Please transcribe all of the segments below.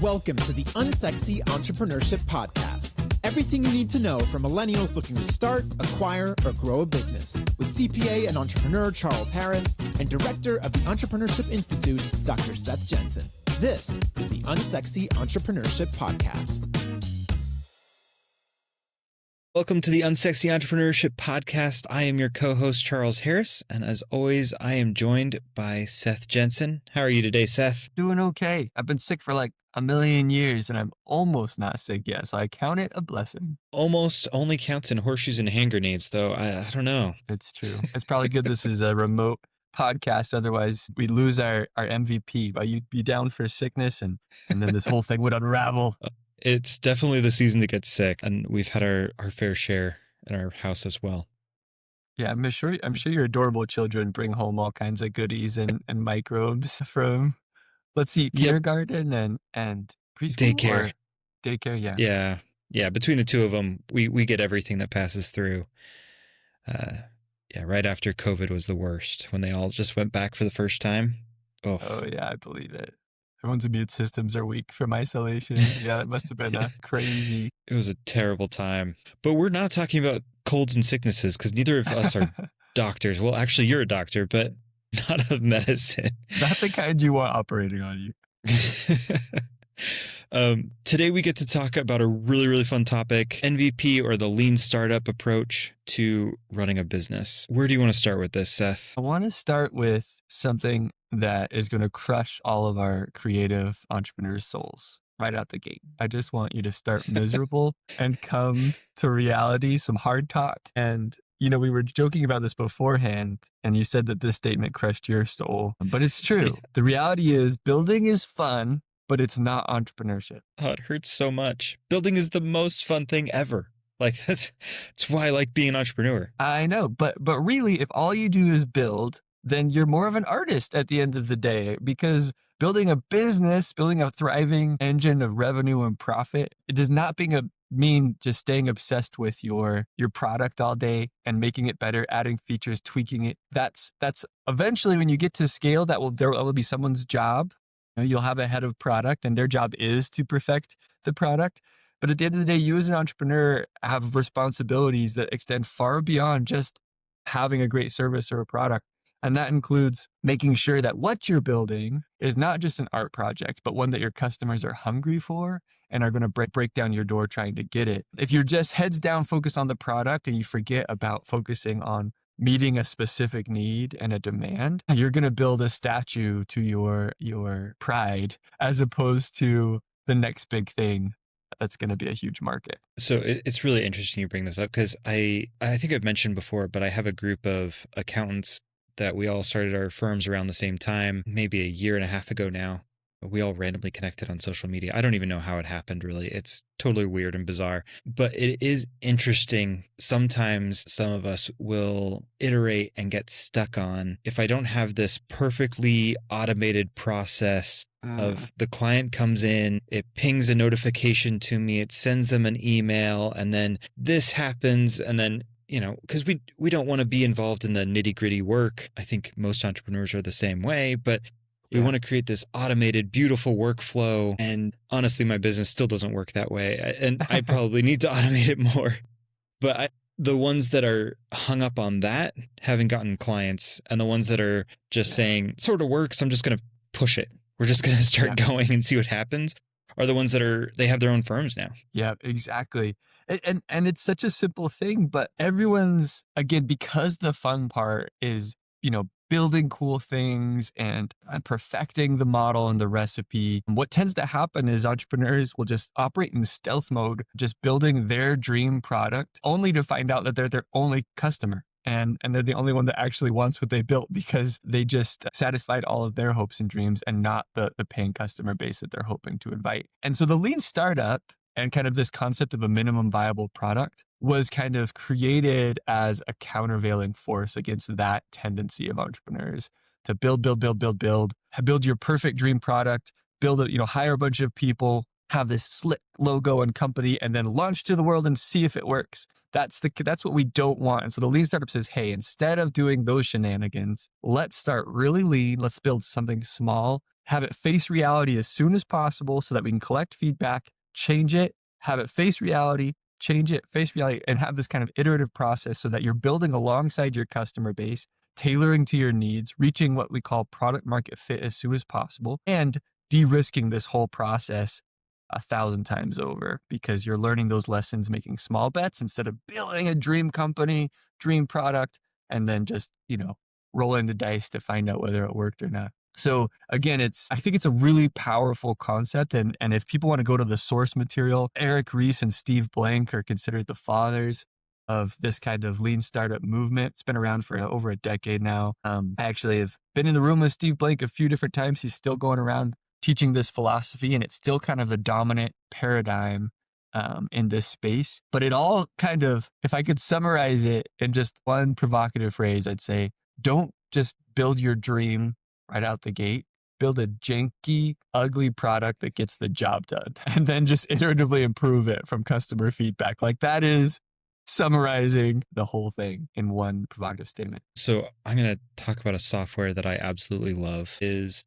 Welcome to the Unsexy Entrepreneurship Podcast. Everything you need to know for millennials looking to start, acquire, or grow a business with CPA and entrepreneur Charles Harris and director of the Entrepreneurship Institute, Dr. Seth Jenson. This is the Unsexy Entrepreneurship Podcast. Welcome to the Unsexy Entrepreneurship Podcast. I am your co-host, Charles Harris, and as always, I am joined by Seth Jenson. How are you today, Seth? Doing okay. I've been sick for like a million years, and I'm almost not sick yet, so I count it a blessing. Almost only counts in horseshoes and hand grenades, though. I don't know. It's true. It's probably good this is a remote podcast, otherwise we lose our MVP. But you'd be down for sickness, and then this whole thing would unravel. It's definitely the season to get sick, and we've had our fair share in our house as well. Yeah, I'm sure your adorable children bring home all kinds of goodies and microbes from, let's see, kindergarten and preschool? Daycare. Daycare, yeah. Yeah. Between the two of them, we get everything that passes through. Right after COVID was the worst, when they all just went back for the first time. Oh yeah, I believe it. Everyone's immune systems are weak from isolation. Yeah, it must have been crazy. It was a terrible time. But we're not talking about colds and sicknesses because neither of us are doctors. Well, actually, you're a doctor, but not of medicine. Not the kind you want operating on you. Today, we get to talk about a really, really fun topic, MVP, or the lean startup approach to running a business. Where do you want to start with this, Seth? I want to start with something that is going to crush all of our creative entrepreneurs' souls right out the gate. I just want you to start miserable and come to reality, some hard talk. And, we were joking about this beforehand, and you said that this statement crushed your soul, but it's true. The reality is building is fun, but it's not entrepreneurship. Oh, it hurts so much. Building is the most fun thing ever. Like that's why I like being an entrepreneur. I know, but really, if all you do is build, then you're more of an artist at the end of the day, because building a business, building a thriving engine of revenue and profit, it does not mean just staying obsessed with your product all day and making it better, adding features, tweaking it. That's eventually when you get to scale, there will be someone's job. You'll have a head of product and their job is to perfect the product. But at the end of the day, you as an entrepreneur have responsibilities that extend far beyond just having a great service or a product. And that includes making sure that what you're building is not just an art project, but one that your customers are hungry for and are going to break down your door trying to get it. If you're just heads down focused on the product and you forget about focusing on meeting a specific need and a demand, you're going to build a statue to your pride as opposed to the next big thing that's going to be a huge market. So it's really interesting you bring this up because I think I've mentioned before, but I have a group of accountants that we all started our firms around the same time, maybe a year and a half ago now. We all randomly connected on social media. I don't even know how it happened, really. It's totally weird and bizarre. But it is interesting. Sometimes some of us will iterate and get stuck on, if I don't have this perfectly automated process of the client comes in, it pings a notification to me, it sends them an email, and then this happens, and then because we don't want to be involved in the nitty gritty work. I think most entrepreneurs are the same way, but we want to create this automated, beautiful workflow. And honestly, my business still doesn't work that way. And I probably need to automate it more. But the ones that are hung up on that haven't gotten clients. And the ones that are just saying, it sort of works, I'm just going to push it. We're just going to start going and see what happens, are the ones that they have their own firms now. Yeah, exactly. And it's such a simple thing, but everyone's, again, because the fun part is, building cool things and perfecting the model and the recipe. What tends to happen is entrepreneurs will just operate in stealth mode, just building their dream product only to find out that they're their only customer. And they're the only one that actually wants what they built because they just satisfied all of their hopes and dreams and not the paying customer base that they're hoping to invite. And so the lean startup and kind of this concept of a minimum viable product was kind of created as a countervailing force against that tendency of entrepreneurs to build your perfect dream product, hire a bunch of people, have this slick logo and company, and then launch to the world and see if it works. That's what we don't want. And so the lean startup says, hey, instead of doing those shenanigans, let's start really lean. Let's build something small have it face reality as soon as possible so that we can collect feedback, change it, have it face reality, change it, face reality, and have this kind of iterative process so that you're building alongside your customer base, tailoring to your needs, reaching what we call product market fit as soon as possible, and de-risking this whole process 1,000 times over because you're learning those lessons, making small bets instead of building a dream company, dream product, and then just, rolling the dice to find out whether it worked or not. So again, I think it's a really powerful concept. And if people want to go to the source material, Eric Ries and Steve Blank are considered the fathers of this kind of lean startup movement. It's been around for over a decade now. I actually have been in the room with Steve Blank a few different times. He's still going around teaching this philosophy, and it's still kind of the dominant paradigm in this space. But it all kind of, if I could summarize it in just one provocative phrase, I'd say, don't just build your dream right out the gate. Build a janky, ugly product that gets the job done, and then just iteratively improve it from customer feedback. Like that is summarizing the whole thing in one provocative statement. So I'm going to talk about a software that I absolutely love it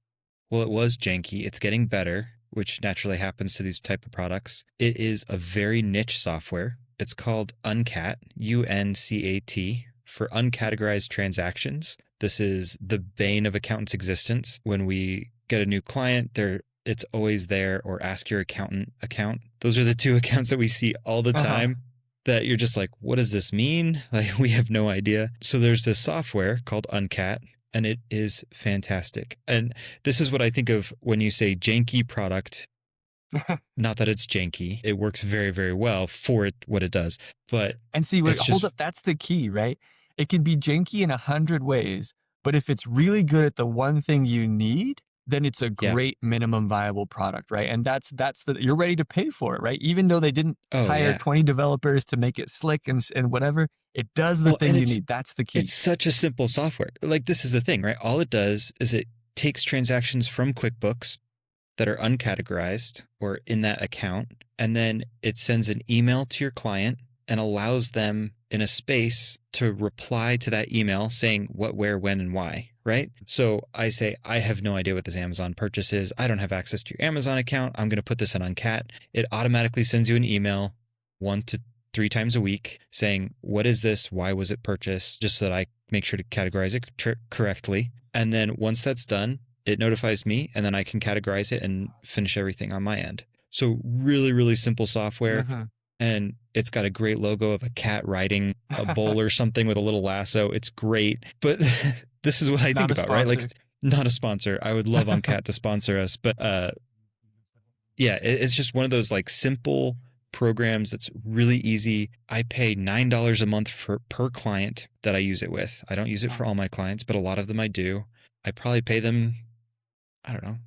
was janky. It's getting better, which naturally happens to these type of products. It is a very niche software. It's called Uncat, UNCAT, for uncategorized transactions. This is the bane of accountant's existence. When we get a new client, it's always there, or ask your accountant account. Those are the two accounts that we see all the time that you're just like, what does this mean? Like, we have no idea. So there's this software called Uncat, and it is fantastic. And this is what I think of when you say janky product. Not that it's janky. It works very, very well for what it does. And see, hold up, that's the key, right? It can be janky in 100 ways, but if it's really good at the one thing you need, then it's a great minimum viable product, right? And you're ready to pay for it, right? Even though they didn't hire 20 developers to make it slick and whatever, it does the thing you need. That's the key. It's such a simple software. Like, this is the thing, right? All it does is it takes transactions from QuickBooks that are uncategorized or in that account, and then it sends an email to your client and allows them in a space to reply to that email saying what, where, when, and why, right? So I say, I have no idea what this Amazon purchase is. I don't have access to your Amazon account. I'm going to put this in Uncat. It automatically sends you an email 1 to 3 times a week saying, what is this? Why was it purchased? Just so that I make sure to categorize it correctly. And then once that's done, it notifies me, and then I can categorize it and finish everything on my end. So really, really simple software. And it's got a great logo of a cat riding a bull or something with a little lasso. It's great. But this is what I think about, right? Like, not a sponsor. I would love Uncat to sponsor us. But it's just one of those like simple programs that's really easy. I pay $9 a month per client that I use it with. I don't use it for all my clients, but a lot of them I do. I probably pay them, I don't know,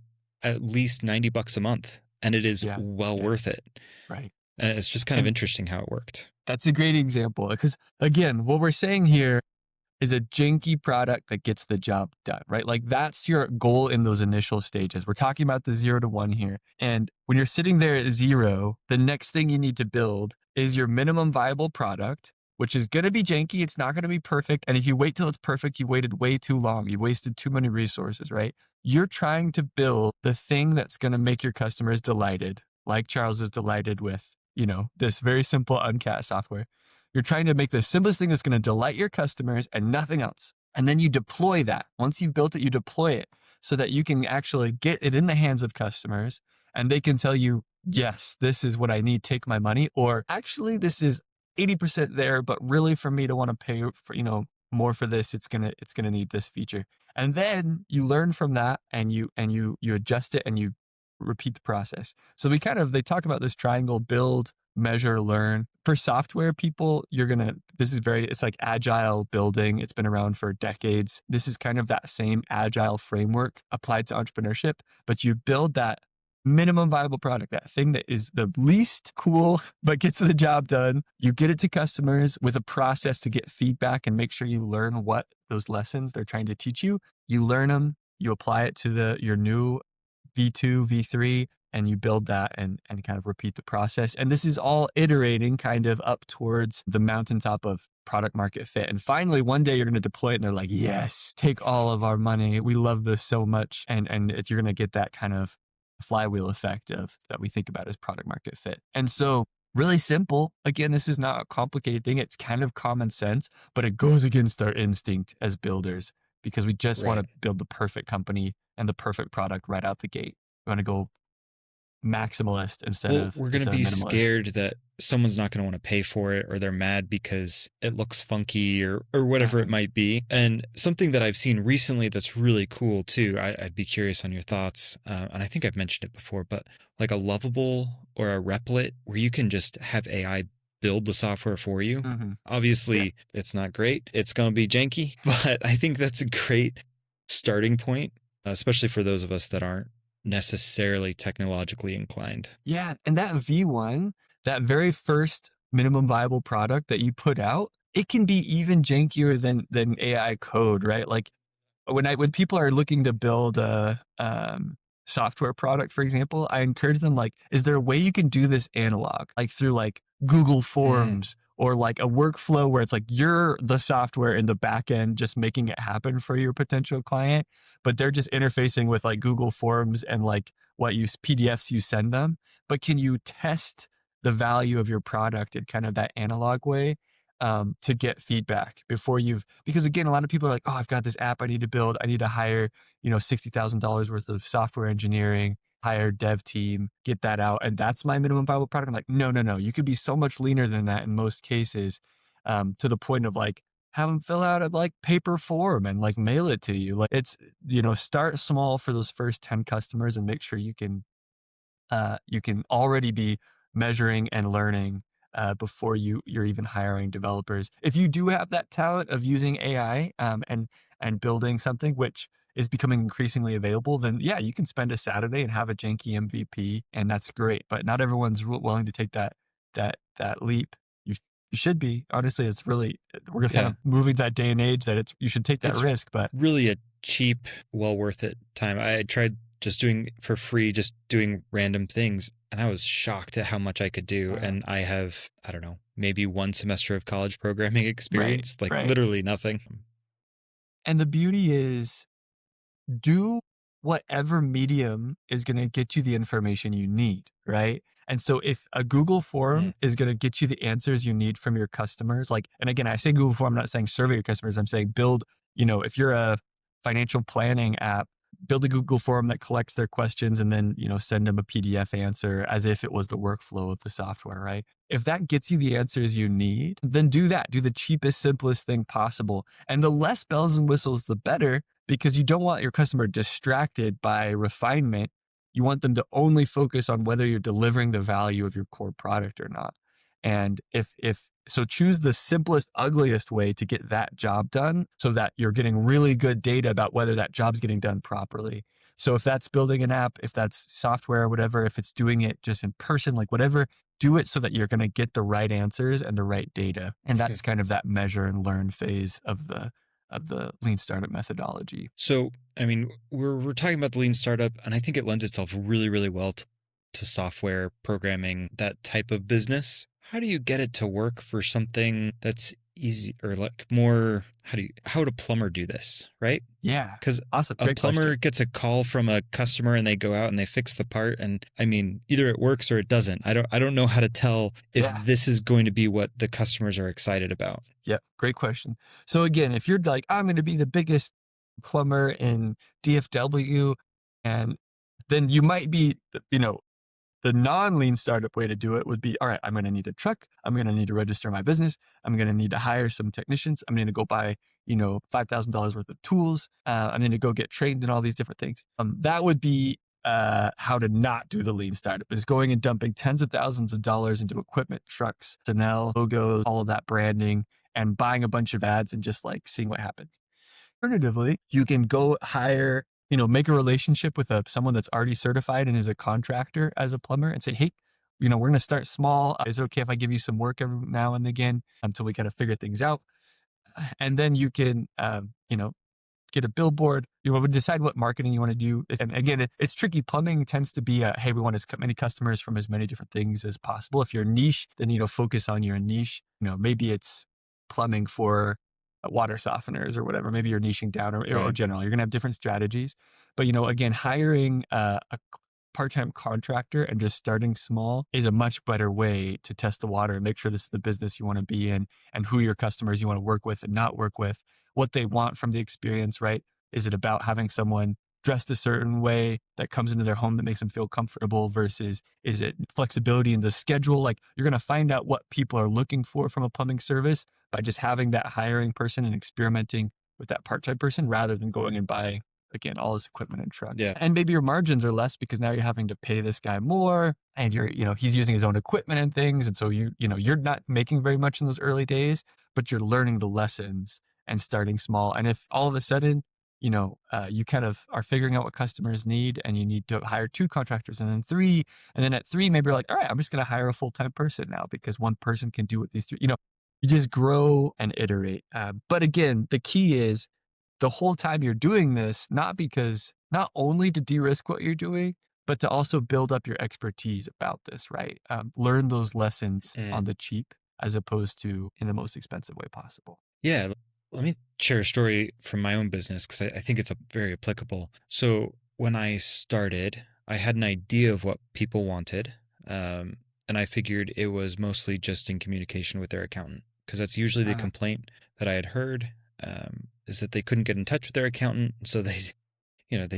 at least $90 a month. And it is worth it. Right. And it's just kind of interesting how it worked. That's a great example because, again, what we're saying here is a janky product that gets the job done, right? Like, that's your goal in those initial stages. We're talking about the 0 to 1 here. And when you're sitting there at 0, the next thing you need to build is your minimum viable product, which is going to be janky. It's not going to be perfect. And if you wait till it's perfect, you waited way too long. You wasted too many resources, right? You're trying to build the thing that's going to make your customers delighted, like Charles is delighted with, this very simple Uncat software. You're trying to make the simplest thing that's going to delight your customers and nothing else. And then you deploy that. Once you've built it, you deploy it so that you can actually get it in the hands of customers, and they can tell you, yes, this is what I need, take my money. Or actually, this is 80% there, but really for me to want to pay for, more for this, it's going to need this feature. And then you learn from that, and you adjust it, and you repeat the process. So they talk about this triangle: build, measure, learn. For software people, it's like agile building. It's been around for decades. This is kind of that same agile framework applied to entrepreneurship, but you build that minimum viable product, that thing that is the least cool, but gets the job done. You get it to customers with a process to get feedback and make sure you learn what those lessons they're trying to teach you. You learn them, you apply it to your new V2, V3, and you build that and kind of repeat the process. And this is all iterating kind of up towards the mountaintop of product market fit. And finally, one day you're going to deploy it and they're like, yes, take all of our money. We love this so much. And you're going to get that kind of flywheel effect of that we think about as product market fit. And so really simple. Again, this is not a complicated thing. It's kind of common sense, but it goes against our instinct as builders because we just want to build the perfect company and the perfect product right out the gate. We want to go maximalist instead of we're going to be minimalist. Scared that someone's not going to want to pay for it, or they're mad because it looks funky or whatever it might be. And something that I've seen recently that's really cool too, I'd be curious on your thoughts. And I think I've mentioned it before, but like a Lovable or a Replit where you can just have AI build the software for you. Obviously, it's not great. It's going to be janky, but I think that's a great starting point, especially for those of us that aren't necessarily technologically inclined. Yeah. And that V1, that very first minimum viable product that you put out, it can be even jankier than AI code, right? Like when people are looking to build a software product, for example, I encourage them, like, is there a way you can do this analog, like through like Google Forms or like a workflow where it's like you're the software in the back end just making it happen for your potential client, but they're just interfacing with like Google Forms and like what PDFs you send them. But can you test the value of your product in kind of that analog way to get feedback before because again, a lot of people are like, oh, I've got this app I need to build. I need to hire, $60,000 worth of software engineering, hire dev team, get that out. And that's my minimum viable product. I'm like, no. You could be so much leaner than that in most cases, to the point of like, have them fill out a like paper form and like mail it to you. Like it's, start small for those first 10 customers and make sure you can already be measuring and learning before you're even hiring developers. If you do have that talent of using AI and building something, which is becoming increasingly available, then yeah, you can spend a Saturday and have a janky MVP, and that's great. But not everyone's willing to take that leap. You should be. Honestly, it's really, we're kind of moving that day and age that you should take that risk. But really a cheap, well worth it time. I tried just doing for free, just doing random things. And I was shocked at how much I could do. And I have, I don't know, maybe one semester of college programming experience, literally nothing. And the beauty is, do whatever medium is going to get you the information you need, right? And so if a Google form is going to get you the answers you need from your customers, and again, I say Google form, I'm not saying survey your customers, I'm saying build, if you're a financial planning app, build a Google form that collects their questions and then, send them a PDF answer as if it was the workflow of the software, right? If that gets you the answers you need, then do that. Do the cheapest, simplest thing possible. And the less bells and whistles, the better, because you don't want your customer distracted by refinement. You want them to only focus on whether you're delivering the value of your core product or not. And so choose the simplest, ugliest way to get that job done so that you're getting really good data about whether that job's getting done properly. So if that's building an app, if that's software, whatever, if it's doing it just in person, like whatever, do it so that you're going to get the right answers and the right data. And that's kind of that measure and learn phase of the lean startup methodology. So, I mean, we're talking about the lean startup, and I think it lends itself really, really well to software programming, that type of business. How do you get it to work for something that's easy or like more, how would a plumber do this, right? Yeah. Because awesome. a plumber gets a call from a customer and they go out and they fix the part. And I mean, either it works or it doesn't. I don't know how to tell if this is going to be what the customers are excited about. Yep. Great question. So again, if you're like, I'm going to be the biggest plumber in DFW, and then you might be, the non-lean startup way to do it would be, all right, I'm going to need a truck. I'm going to need to register my business. I'm going to need to hire some technicians. I'm going to go buy, $5,000 worth of tools. I'm going to go get trained in all these different things. That would be how to not do the lean startup, is going and dumping tens of thousands of dollars into equipment, trucks, personnel, logos, all of that branding, and buying a bunch of ads and just like seeing what happens. Alternatively, you can go hire, make a relationship with someone that's already certified and is a contractor as a plumber and say, hey, we're going to start small. Is it okay if I give you some work every now and again until we kind of figure things out? And then you can, get a billboard, decide what marketing you want to do. And again, it's tricky. Plumbing tends to be hey, we want as many customers from as many different things as possible. If you're niche, then, focus on your niche. Maybe it's plumbing for water softeners or whatever. Maybe you're niching down or general. You're going to have different strategies. But, again, hiring a part-time contractor and just starting small is a much better way to test the water and make sure this is the business you want to be in and who your customers you want to work with and not work with, what they want from the experience, right? Is it about having someone dressed a certain way that comes into their home that makes them feel comfortable versus is it flexibility in the schedule? Like, you're going to find out what people are looking for from a plumbing service by just having that hiring person and experimenting with that part-time person rather than going and buying, again, all his equipment and trucks. Yeah. And maybe your margins are less because now you're having to pay this guy more and he's using his own equipment and things. And so you're not making very much in those early days, but you're learning the lessons and starting small. And if all of a sudden, you kind of are figuring out what customers need and you need to hire 2 contractors and then 3, and then at 3, maybe you're like, all right, I'm just going to hire a full-time person now because one person can do what these 3, you just grow and iterate. But again, the key is the whole time you're doing this, not only to de-risk what you're doing, but to also build up your expertise about this, right? Learn those lessons on the cheap as opposed to in the most expensive way possible. Yeah. Let me share a story from my own business because I think it's very applicable. So when I started, I had an idea of what people wanted. And I figured it was mostly just in communication with their accountant because that's usually the complaint that I had heard is that they couldn't get in touch with their accountant. So they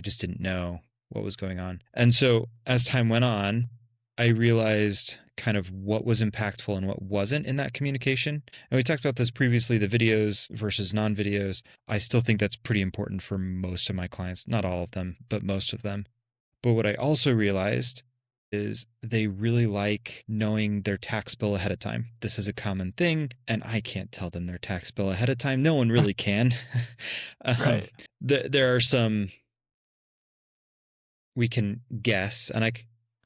just didn't know what was going on. And so as time went on, I realized kind of what was impactful and what wasn't in that communication. And we talked about this previously, the videos versus non-videos. I still think that's pretty important for most of my clients, not all of them, but most of them. But what I also realized is they really like knowing their tax bill ahead of time. This is a common thing, and I can't tell them their tax bill ahead of time. No one really can. Right. There are some we can guess, and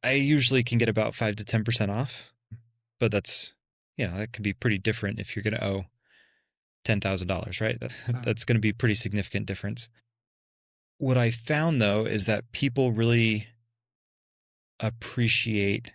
I usually can get about 5 to 10% off, but that's, that can be pretty different if you're going to owe $10,000, right? That's going to be a pretty significant difference. What I found though, is that people really appreciate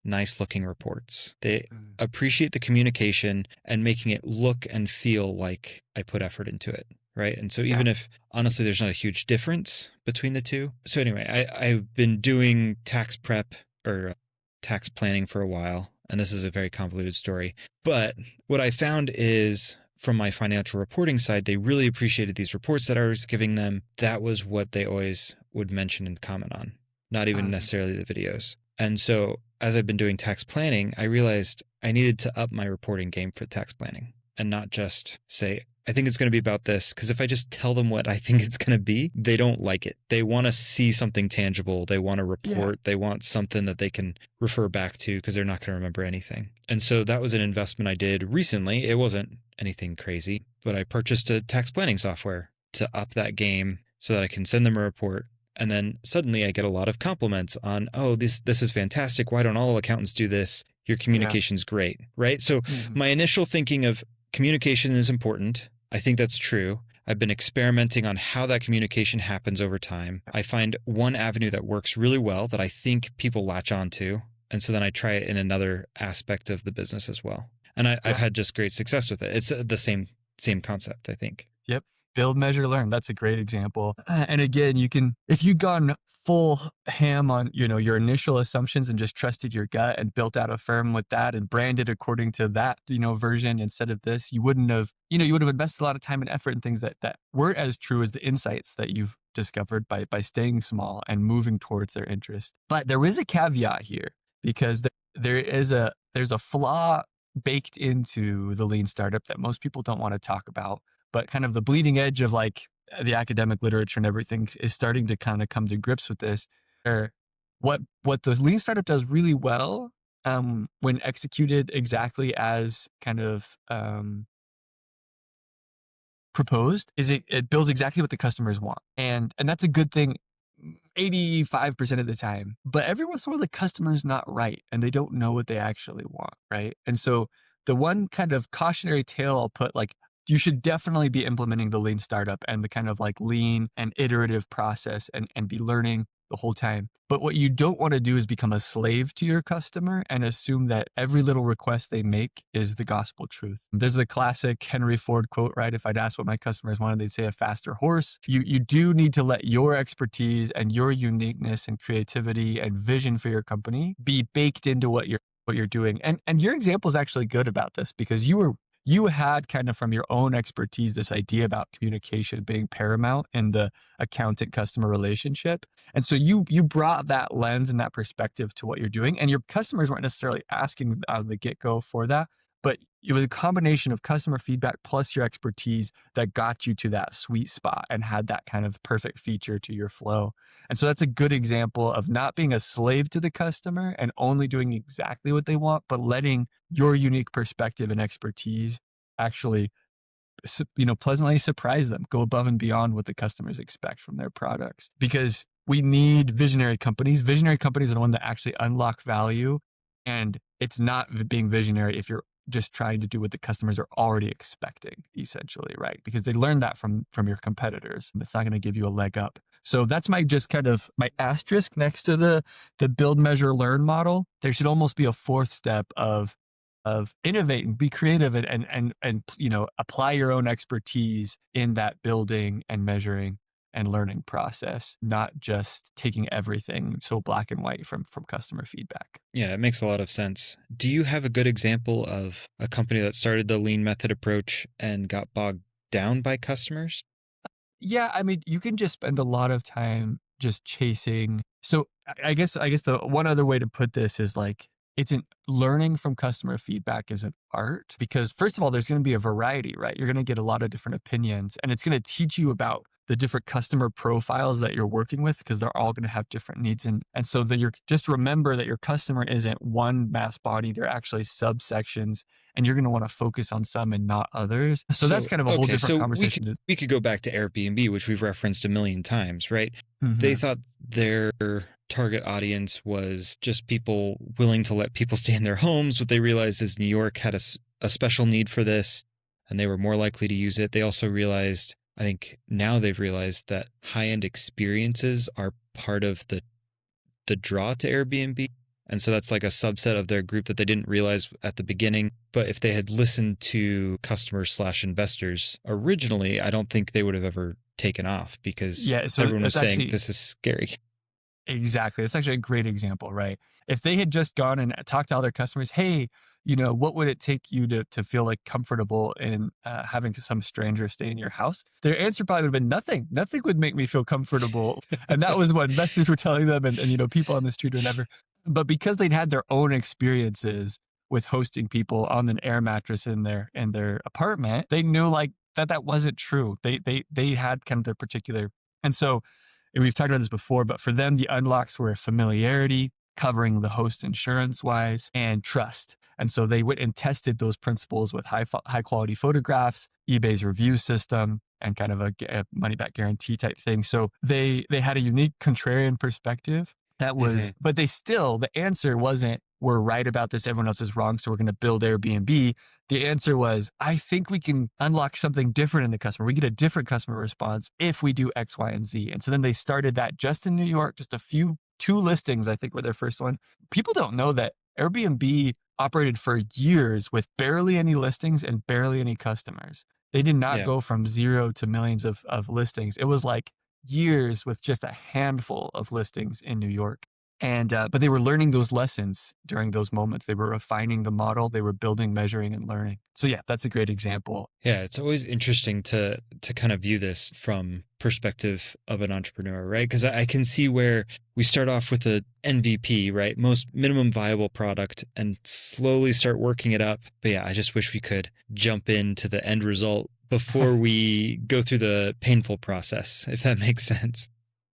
nice looking reports. They appreciate the communication and making it look and feel like I put effort into it. Right. And so even if honestly, there's not a huge difference between the two. So anyway, I've been doing tax prep or tax planning for a while, and this is a very convoluted story. But what I found is from my financial reporting side, they really appreciated these reports that I was giving them. That was what they always would mention and comment on, not even necessarily the videos. And so as I've been doing tax planning, I realized I needed to up my reporting game for tax planning and not just say, I think it's going to be about this, because if I just tell them what I think it's going to be, they don't like it. They want to see something tangible. They want a report. Yeah. They want something that they can refer back to because they're not going to remember anything. And so that was an investment I did recently. It wasn't anything crazy, but I purchased a tax planning software to up that game so that I can send them a report. And then suddenly I get a lot of compliments on, oh, this is fantastic. Why don't all accountants do this? Your communication's great, right? So my initial thinking of communication is important. I think that's true. I've been experimenting on how that communication happens over time. I find one avenue that works really well that I think people latch on to. And so then I try it in another aspect of the business as well. And I've had just great success with it. It's the same concept, I think. Yep. Build, measure, learn. That's a great example. And again, if you'd gone full ham on, your initial assumptions and just trusted your gut and built out a firm with that and branded according to that, version instead of this, you wouldn't have, you would have invested a lot of time and effort in things that weren't as true as the insights that you've discovered by staying small and moving towards their interest. But there is a caveat here because there's a flaw baked into the lean startup that most people don't want to talk about, but kind of the bleeding edge of like the academic literature and everything is starting to kind of come to grips with this. What the lean startup does really well when executed exactly as kind of proposed is it builds exactly what the customers want. And that's a good thing 85% of the time. But every once in a while the customer's not right and they don't know what they actually want, right? And so the one kind of cautionary tale I'll put, like, you should definitely be implementing the lean startup and the kind of like lean and iterative process and be learning the whole time. But what you don't want to do is become a slave to your customer and assume that every little request they make is the gospel truth. There's the classic Henry Ford quote, right? If I'd ask what my customers wanted, they'd say a faster horse. You do need to let your expertise and your uniqueness and creativity and vision for your company be baked into what you're doing. And your example is actually good about this because you had kind of from your own expertise this idea about communication being paramount in the accountant customer relationship. And so you brought that lens and that perspective to what you're doing. And your customers weren't necessarily asking out of the get-go for that, but it was a combination of customer feedback plus your expertise that got you to that sweet spot and had that kind of perfect feature to your flow. And so that's a good example of not being a slave to the customer and only doing exactly what they want, but letting your unique perspective and expertise actually, pleasantly surprise them, go above and beyond what the customers expect from their products. Because we need visionary companies. Visionary companies are the one that actually unlock value. And it's not being visionary if you're just trying to do what the customers are already expecting, essentially, right? Because they learned that from your competitors. It's not going to give you a leg up. So that's my just kind of my asterisk next to the build, measure, learn model. There should almost be a fourth step of innovate and be creative and apply your own expertise in that building and measuring and learning process, not just taking everything so black and white from customer feedback. Yeah, it makes a lot of sense. Do you have a good example of a company that started the lean method approach and got bogged down by customers? Yeah, I mean, you can just spend a lot of time just chasing. So I guess the one other way to put this is like, learning from customer feedback is an art because first of all, there's going to be a variety, right? You're going to get a lot of different opinions and it's going to teach you about the different customer profiles that you're working with because they're all going to have different needs. And so that you're just remember that your customer isn't one mass body. They're actually subsections and you're going to want to focus on some and not others. So that's kind of a whole different conversation. We could go back to Airbnb, which we've referenced a million times, right? Mm-hmm. They thought their target audience was just people willing to let people stay in their homes. What they realized is New York had a special need for this and they were more likely to use it. They also realized, I think now they've realized that high-end experiences are part of the draw to Airbnb. And so that's like a subset of their group that they didn't realize at the beginning. But if they had listened to customers/investors originally, I don't think they would have ever taken off because everyone was saying this is scary. Exactly. It's actually a great example, right? If they had just gone and talked to all their customers, hey, what would it take you to feel like comfortable in having some stranger stay in your house? Their answer probably would have been nothing. Nothing would make me feel comfortable. And that was what investors were telling them and people on the street or whatever. But because they'd had their own experiences with hosting people on an air mattress in their apartment, they knew like that wasn't true. They had kind of their particular. And so we've talked about this before, but for them, the unlocks were familiarity, covering the host insurance-wise, and trust. And so they went and tested those principles with high quality photographs, eBay's review system, and kind of a money-back guarantee type thing. So they had a unique contrarian perspective that was, but the answer wasn't, we're right about this, everyone else is wrong, so we're going to build Airbnb. The answer was, I think we can unlock something different in the customer. We get a different customer response if we do X, Y, and Z. And so then they started that just in New York, just two listings, I think were their first one. People don't know that Airbnb operated for years with barely any listings and barely any customers. They did not go from zero to millions of listings. It was like years with just a handful of listings in New York. And, but they were learning those lessons during those moments. They were refining the model. They were building, measuring, and learning. So yeah, that's a great example. Yeah, it's always interesting to kind of view this from perspective of an entrepreneur, right? Because I can see where we start off with a MVP, right? Most minimum viable product and slowly start working it up. But yeah, I just wish we could jump into the end result before we go through the painful process, if that makes sense.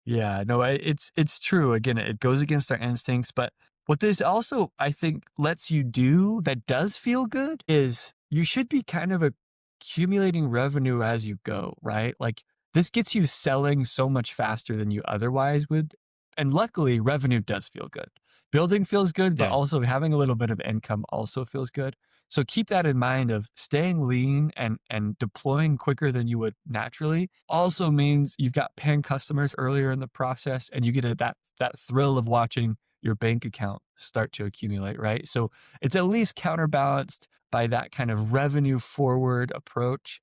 Yeah, no, it's true. Again, it goes against our instincts. But what this also, I think, lets you do that does feel good is you should be kind of accumulating revenue as you go, right? Like this gets you selling so much faster than you otherwise would. And luckily, revenue does feel good. Building feels good, but also having a little bit of income also feels good. So keep that in mind of staying lean and deploying quicker than you would naturally also means you've got paying customers earlier in the process, and you get that thrill of watching your bank account start to accumulate, right? So it's at least counterbalanced by that kind of revenue forward approach,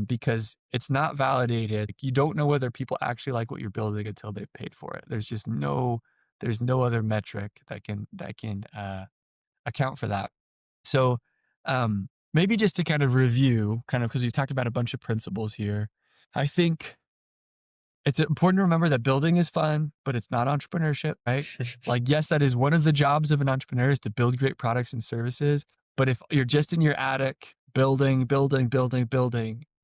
because it's not validated. You don't know whether people actually like what you're building until they've paid for it. There's no other metric that can account for that. So maybe just to kind of review, because we've talked about a bunch of principles here, I think it's important to remember that building is fun, but it's not entrepreneurship, right? Like, yes, that is one of the jobs of an entrepreneur, is to build great products and services. But if you're just in your attic building,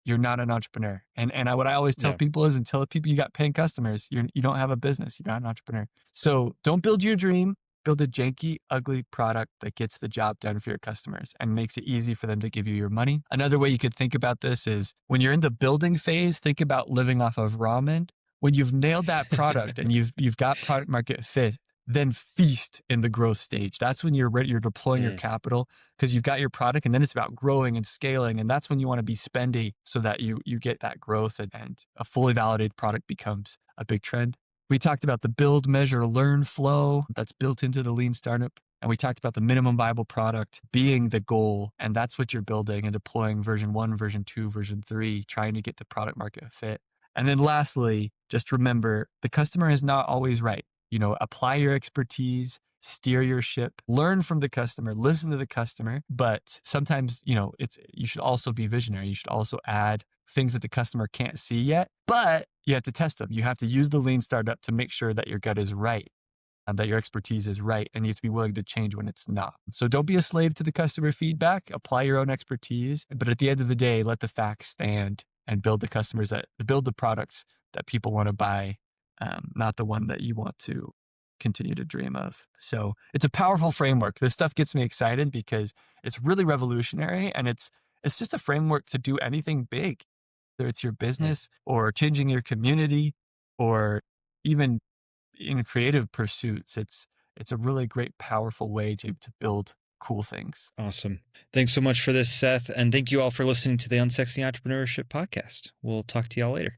you're not an entrepreneur. And what I always tell people is, until you got paying customers, you don't have a business. You're not an entrepreneur. So don't build your dream. Build a janky, ugly product that gets the job done for your customers and makes it easy for them to give you your money. Another way you could think about this is, when you're in the building phase, think about living off of ramen. When you've nailed that product and you've got product market fit, then feast in the growth stage. That's when you're ready, you're deploying your capital, because you've got your product, and then it's about growing and scaling. And that's when you want to be spendy, so that you get that growth, and a fully validated product becomes a big trend. We talked about the build, measure, learn flow that's built into the lean startup. And we talked about the minimum viable product being the goal. And that's what you're building and deploying version 1, version 2, version 3, trying to get to product market fit. And then lastly, just remember, the customer is not always right. Apply your expertise, steer your ship, learn from the customer, listen to the customer. But sometimes, you should also be visionary. You should also add things that the customer can't see yet, but you have to test them. You have to use the lean startup to make sure that your gut is right, and that your expertise is right, and you have to be willing to change when it's not. So don't be a slave to the customer feedback, apply your own expertise, but at the end of the day, let the facts stand and build the products that people want to buy, not the one that you want to continue to dream of. So it's a powerful framework. This stuff gets me excited because it's really revolutionary, and it's just a framework to do anything big, whether it's your business or changing your community, or even in creative pursuits. It's a really great, powerful way to build cool things. Awesome. Thanks so much for this, Seth. And thank you all for listening to the Unsexy Entrepreneurship podcast. We'll talk to y'all later.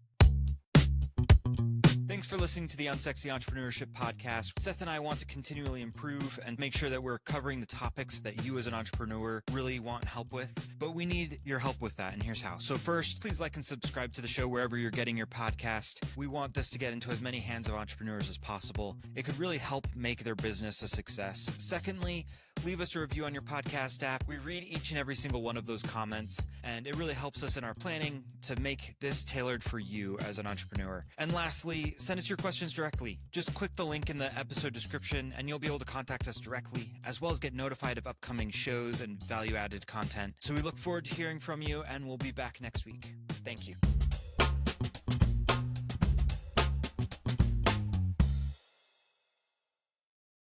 Thanks for listening to the Unsexy Entrepreneurship podcast. Seth and I want to continually improve and make sure that we're covering the topics that you as an entrepreneur really want help with, but we need your help with that, and here's how. So first, please like and subscribe to the show wherever you're getting your podcast. We want this to get into as many hands of entrepreneurs as possible. It could really help make their business a success. Secondly, leave us a review on your podcast app. We read each and every single one of those comments, and it really helps us in our planning to make this tailored for you as an entrepreneur. And lastly, send us your questions directly. Just click the link in the episode description and you'll be able to contact us directly, as well as get notified of upcoming shows and value-added content. So we look forward to hearing from you, and we'll be back next week. Thank you.